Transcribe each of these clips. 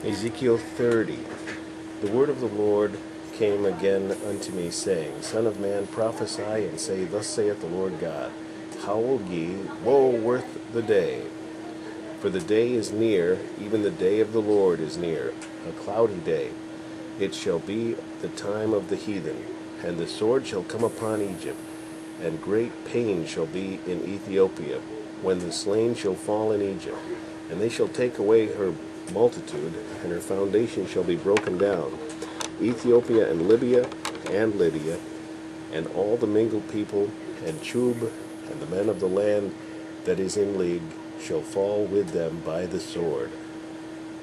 Ezekiel 30. The word of the Lord came again unto me, saying, Son of man, prophesy, and say, Thus saith the Lord God, Howl ye, woe worth the day! For the day is near, even the day of the Lord is near, a cloudy day. It shall be the time of the heathen, and the sword shall come upon Egypt, and great pain shall be in Ethiopia, when the slain shall fall in Egypt. And they shall take away her multitude, and her foundation shall be broken down. Ethiopia and Libya and Lydia, and all the mingled people, and Chub, and the men of the land that is in league, shall fall with them by the sword.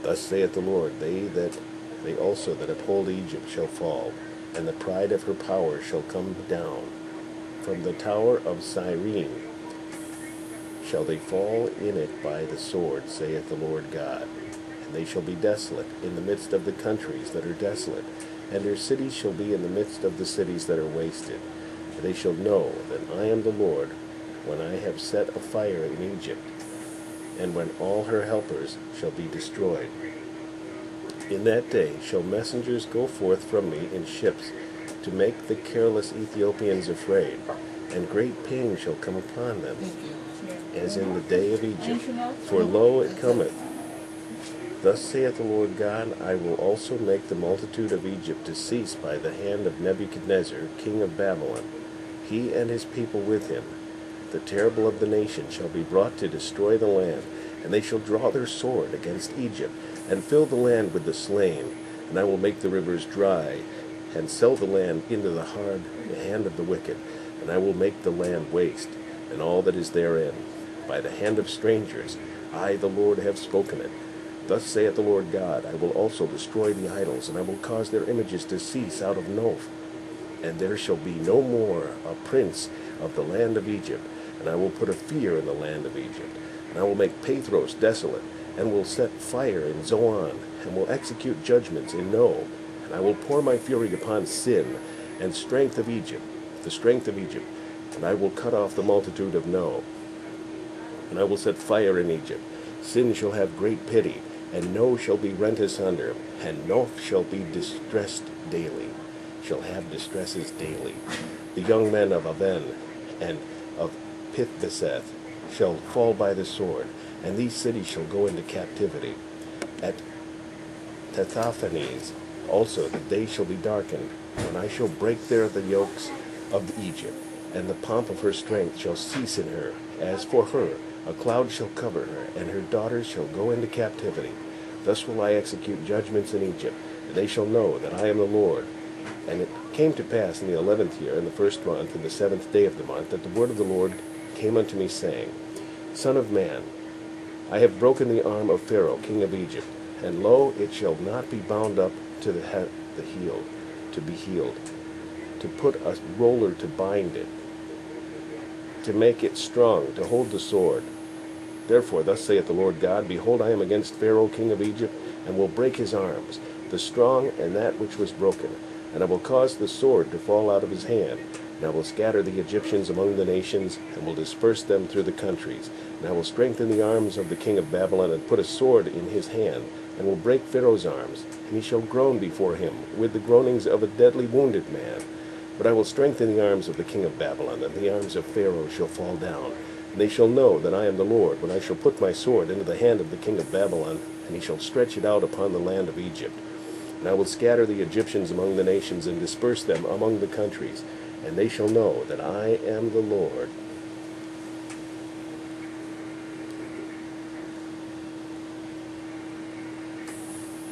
Thus saith the Lord, they also that uphold Egypt shall fall, and the pride of her power shall come down. From the tower of Syene shall they fall in it by the sword, saith the Lord God. And they shall be desolate in the midst of the countries that are desolate, and their cities shall be in the midst of the cities that are wasted. And they shall know that I am the Lord, when I have set a fire in Egypt, and when all her helpers shall be destroyed. In that day shall messengers go forth from me in ships, to make the careless Ethiopians afraid, and great pain shall come upon them, as in the day of Egypt. For lo, it cometh. Thus saith the Lord God, I will also make the multitude of Egypt to cease by the hand of Nebuchadnezzar, king of Babylon, he and his people with him. The terrible of the nation shall be brought to destroy the land, and they shall draw their sword against Egypt, and fill the land with the slain. And I will make the rivers dry, and sell the land into the hard hand of the wicked. And I will make the land waste, and all that is therein, by the hand of strangers. I, the Lord, have spoken it. Thus saith the Lord God, I will also destroy the idols, and I will cause their images to cease out of Noph. And there shall be no more a prince of the land of Egypt, and I will put a fear in the land of Egypt. And I will make Pathros desolate, and will set fire in Zoan, and will execute judgments in No. And I will pour my fury upon Syene, and strength of Egypt, the strength of Egypt, and I will cut off the multitude of No. And I will set fire in Egypt. Syene shall have great pity, and No shall be rent asunder, and Noph shall be distressed daily, shall have distresses daily. The young men of Aven and of Pithbeseth shall fall by the sword, and these cities shall go into captivity. At Tethaphanes also the day shall be darkened, when I shall break there the yokes of Egypt, and the pomp of her strength shall cease in her. As for her, a cloud shall cover her, and her daughters shall go into captivity. Thus will I execute judgments in Egypt, and they shall know that I am the Lord. And it came to pass in the 11th year, in the 1st month, in the 7th day of the month, that the word of the Lord came unto me, saying, Son of man, I have broken the arm of Pharaoh, king of Egypt, and lo, it shall not be bound up to the heel, to be healed, to put a roller to bind it, to make it strong, to hold the sword. Therefore, thus saith the Lord God, Behold, I am against Pharaoh, king of Egypt, and will break his arms, the strong and that which was broken. And I will cause the sword to fall out of his hand. And I will scatter the Egyptians among the nations, and will disperse them through the countries. And I will strengthen the arms of the king of Babylon, and put a sword in his hand, and will break Pharaoh's arms. And he shall groan before him with the groanings of a deadly wounded man. But I will strengthen the arms of the king of Babylon, and the arms of Pharaoh shall fall down. And they shall know that I am the Lord, when I shall put my sword into the hand of the king of Babylon, and he shall stretch it out upon the land of Egypt. And I will scatter the Egyptians among the nations, and disperse them among the countries. And they shall know that I am the Lord.